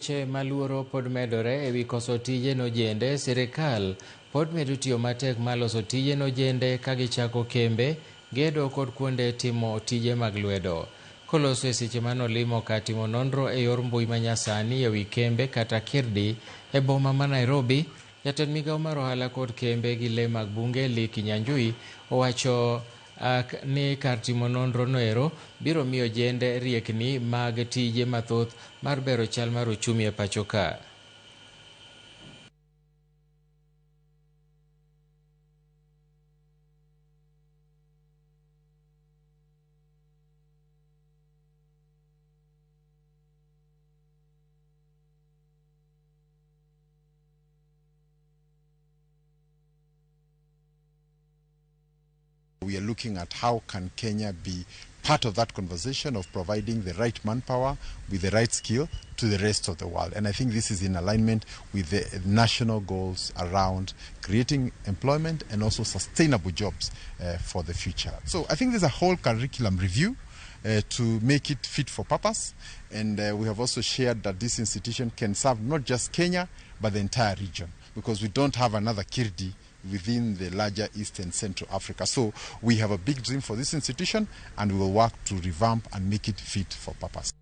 Che maluoro pod medore ewi koso tije nojende, sirikal pod medo tiyo matek maloso tije nojende ka gichako kembe, gedo kod kuonde timo tije mag lwedo. Koloso e seche manolimo ka timo nonro e yor mbui manyasani ewi kembe kata kirdi e boma ma Nairobi, jatend migao mar ohala kod kembe gi le mag bunge Lee Kinyanjui owacho ni kar timo nonro noero biro miyo jende riekni mag tije mathoth mar bero chal mar ochumi e pacho ka. We are looking at how can Kenya be part of that conversation of providing the right manpower with the right skill to the rest of the world. And I think this is in alignment with the national goals around creating employment and also sustainable jobs for the future. So I think there's a whole curriculum review to make it fit for purpose. And we have also shared that this institution can serve not just Kenya, but the entire region, because we don't have another Kirdi within the larger East and Central Africa. So we have a big dream for this institution, and we will work to revamp and make it fit for purpose.